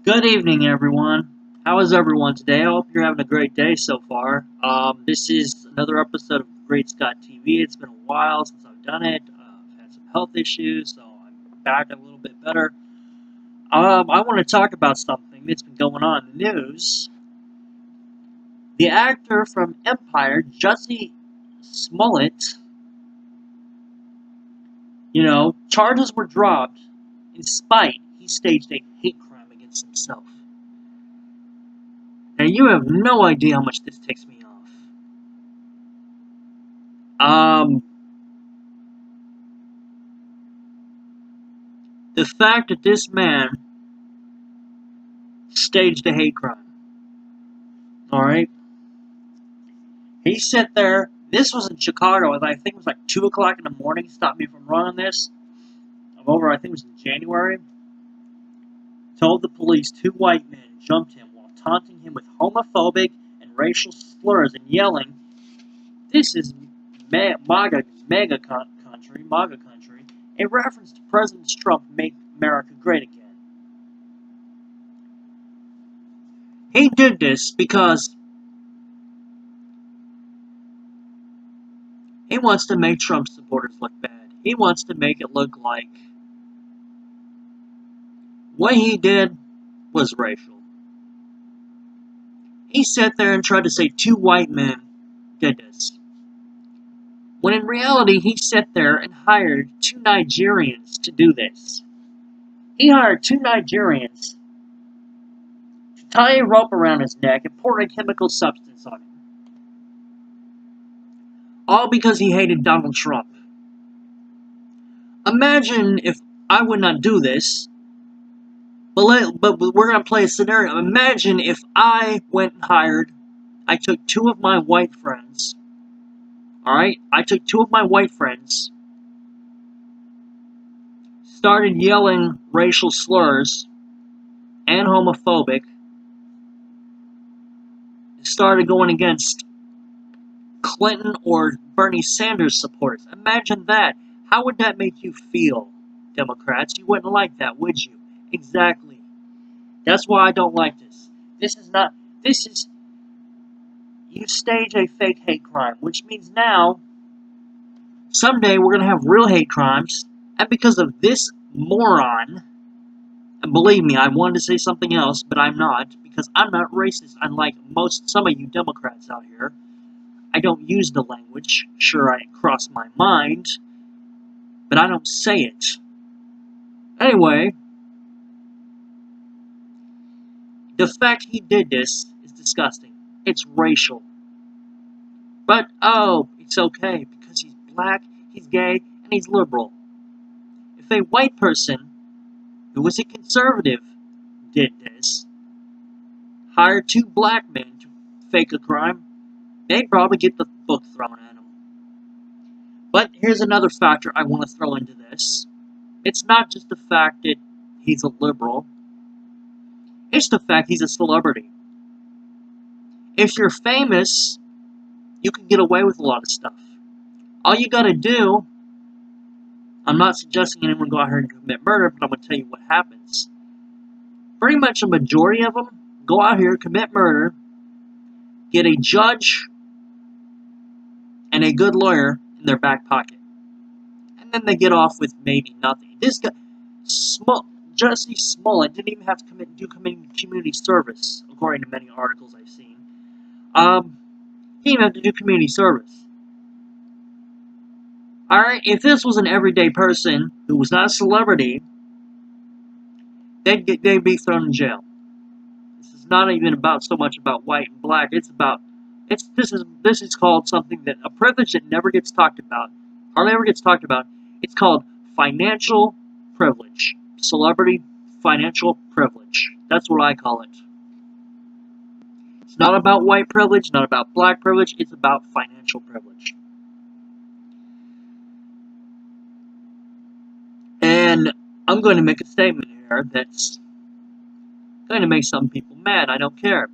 Good evening, everyone. How is everyone today? I hope you're having a great day so far. This is another episode of Great Scott TV. It's been a while since I've done it. I've had some health issues, so I'm back a little bit better. I want to talk about something that's been going on in the news. The actor from Empire, Jussie Smollett, charges were dropped in spite he staged a hate crime against himself. Now, you have no idea how much this ticks me off. The fact that this man staged a hate crime. Alright? He sat there. This was in Chicago. I think it was like 2 o'clock in the morning. Stopped me from running this. I'm over, I think it was in January. Told the police 2 white men jumped him while taunting him with homophobic and racial slurs and yelling, "This is MAGA country, a reference to President Trump, make America great again." He did this because he wants to make Trump supporters look bad. He wants to make it look like what he did was racial. He sat there and tried to say 2 white men did this, when in reality he sat there and hired 2 Nigerians to do this. He hired 2 Nigerians to tie a rope around his neck and pour a chemical substance on him. All because he hated Donald Trump. Imagine if I would not do this, but we're going to play a scenario. Imagine if I went and I took 2 of my white friends, alright? I took 2 of my white friends, started yelling racial slurs and homophobic, started going against Clinton or Bernie Sanders supporters. Imagine that. How would that make you feel, Democrats? You wouldn't like that, would you? Exactly. That's why I don't like this. You stage a fake hate crime, which means now, someday we're going to have real hate crimes, and because of this moron, and believe me, I wanted to say something else, but I'm not, because I'm not racist, unlike some of you Democrats out here. I don't use the language. Sure, it crossed my mind, but I don't say it. Anyway, the fact he did this is disgusting. It's racial. But, it's okay, because he's black, he's gay, and he's liberal. If a white person who was a conservative did this, hired 2 black men to fake a crime, they'd probably get the book thrown at them. But here's another factor I want to throw into this. It's not just the fact that he's a liberal. It's the fact he's a celebrity. If you're famous, you can get away with a lot of stuff. All you gotta do, I'm not suggesting anyone go out here and commit murder, but I'm gonna tell you what happens. Pretty much a majority of them go out here, commit murder, get a judge and a good lawyer in their back pocket. And then they get off with maybe nothing. This guy, Jussie Smollett, didn't even have to do community service, according to many articles I've seen. He didn't have to do community service. Alright, if this was an everyday person who was not a celebrity, they'd be thrown in jail. This is not even so much about white and black. This is called something that a privilege that never gets talked about, hardly ever gets talked about. It's called financial privilege. Celebrity financial privilege. That's what I call it. It's not about white privilege, not about black privilege, it's about financial privilege. And I'm going to make a statement here that's going to make some people mad. I don't care.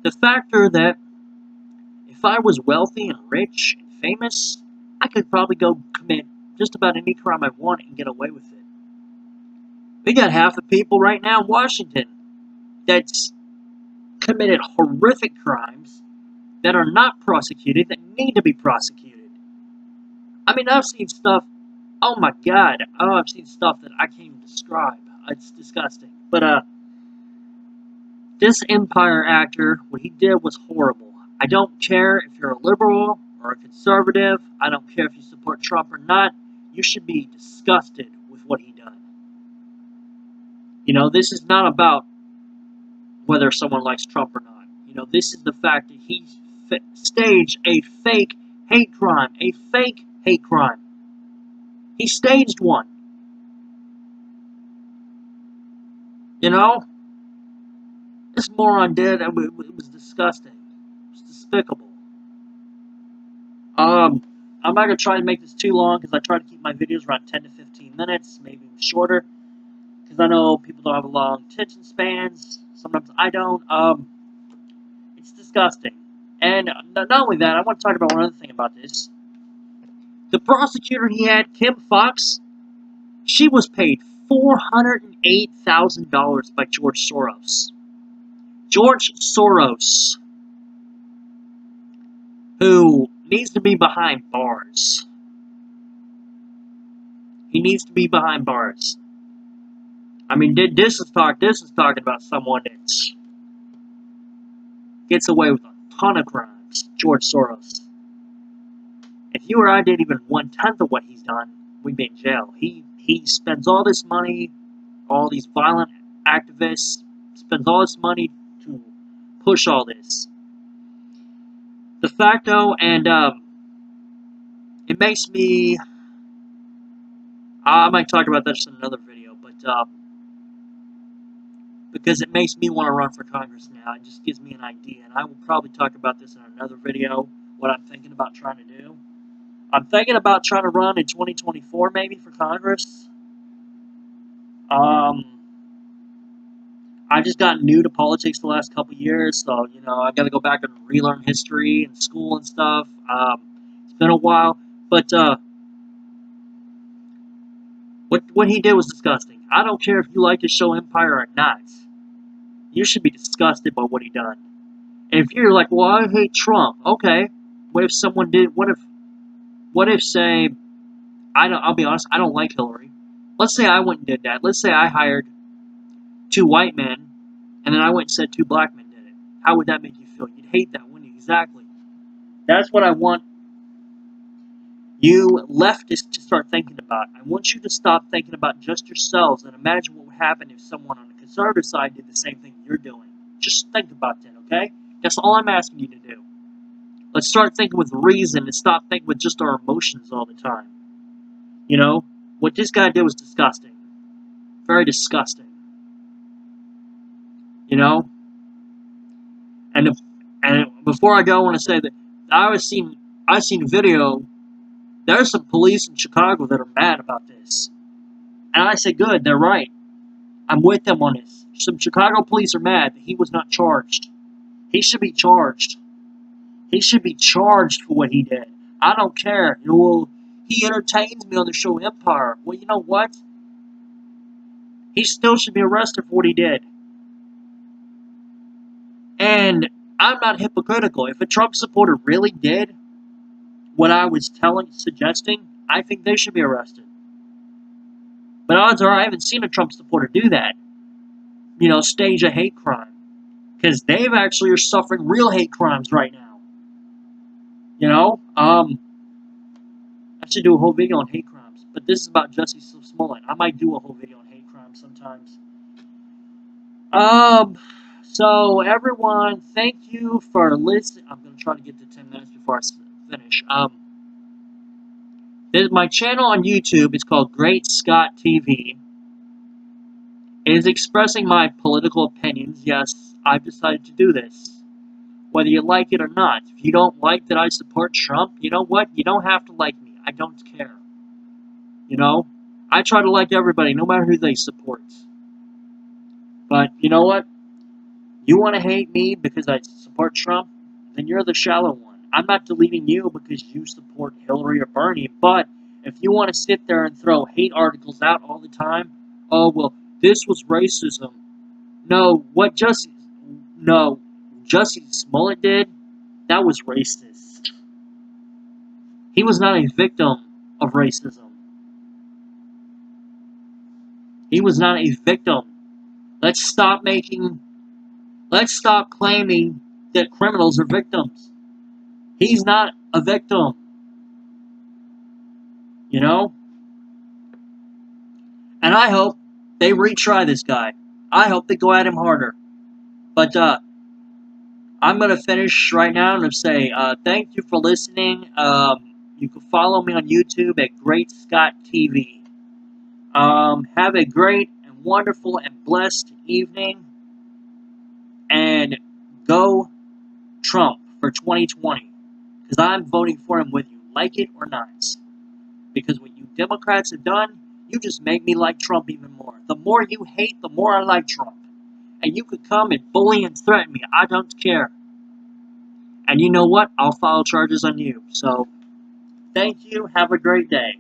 The factor that if I was wealthy and rich and famous, I could probably go commit just about any crime I want and get away with it. We got half the people right now in Washington that's committed horrific crimes that are not prosecuted, that need to be prosecuted. I mean, I've seen stuff, oh my god, I've seen stuff that I can't even describe. It's disgusting. But, this Empire actor, what he did was horrible. I don't care if you're a liberal or a conservative, I don't care if you support Trump or not, you should be disgusted with what he done. You know, this is not about whether someone likes Trump or not. You know, this is the fact that he staged a fake hate crime. A fake hate crime. He staged one. You know? This moron did, and it was disgusting. It was despicable. I'm not going to try and make this too long, because I try to keep my videos around 10 to 15 minutes, maybe shorter. Because I know people don't have long attention spans. Sometimes I don't. It's disgusting. And not only that, I want to talk about one other thing about this. The prosecutor he had, Kim Fox, she was paid $408,000 by George Soros. George Soros, who needs to be behind bars. He needs to be behind bars. I mean, this is talking about someone that gets away with a ton of crimes. George Soros. If you or I did even 1/10 of what he's done, we'd be in jail. He spends all this money, all these violent activists, spends all this money to push all this. The fact, though, and it makes me. I might talk about this in another video, but because it makes me want to run for Congress now. It just gives me an idea, and I will probably talk about this in another video, what I'm thinking about trying to do. I'm thinking about trying to run in 2024, maybe, for Congress. I just got new to politics the last couple years, so, you know, I got to go back and relearn history and school and stuff. It's been a while, but what he did was disgusting. I don't care if you like the show Empire or not. You should be disgusted by what he done. And if you're like, well, I hate Trump, okay. What if someone did? What if say, I'll be honest, I don't like Hillary. Let's say I went and did that. Let's say I hired 2 white men, and then I went and said 2 black men did it. How would that make you feel? You'd hate that, wouldn't you? Exactly. That's what I want you leftists to start thinking about. I want you to stop thinking about just yourselves and imagine what would happen if someone on the conservative side did the same thing you're doing. Just think about that, okay? That's all I'm asking you to do. Let's start thinking with reason and stop thinking with just our emotions all the time. You know, what this guy did was disgusting. Very disgusting. You know? And before I go, I want to say that I've seen a video. There's some police in Chicago that are mad about this. And I say, good, they're right. I'm with them on this. Some Chicago police are mad that he was not charged. He should be charged. He should be charged for what he did. I don't care. You know, well, he entertains me on the show Empire. Well, you know what? He still should be arrested for what he did. And I'm not hypocritical. If a Trump supporter really did what I was suggesting, I think they should be arrested. But odds are I haven't seen a Trump supporter do that. You know, stage a hate crime. Because they actually are suffering real hate crimes right now. You know, I should do a whole video on hate crimes. But this is about Jussie Smollett. I might do a whole video on hate crimes sometimes. So everyone, thank you for listening. I'm going to try to get to 10 minutes before I finish. My channel on YouTube is called Great Scott TV. It is expressing my political opinions. Yes, I've decided to do this. Whether you like it or not. If you don't like that I support Trump, you know what? You don't have to like me. I don't care. You know? I try to like everybody, no matter who they support. But, you know what? You want to hate me because I support Trump? Then you're the shallow one. I'm not deleting you because you support Hillary or Bernie, but if you want to sit there and throw hate articles out all the time, oh, well, This was racism. No, what Jussie Smollett did, that was racist. He was not a victim of racism. He was not a victim. Let's stop claiming that criminals are victims. He's not a victim, you know? And I hope they retry this guy. I hope they go at him harder. But I'm going to finish right now and say thank you for listening. You can follow me on YouTube at Great Scott TV. Have a great and wonderful and blessed evening. And go Trump for 2020. Because I'm voting for him with you, like it or not. Because what you Democrats have done, you just make me like Trump even more. The more you hate, the more I like Trump. And you could come and bully and threaten me. I don't care. And you know what? I'll file charges on you. So, thank you. Have a great day.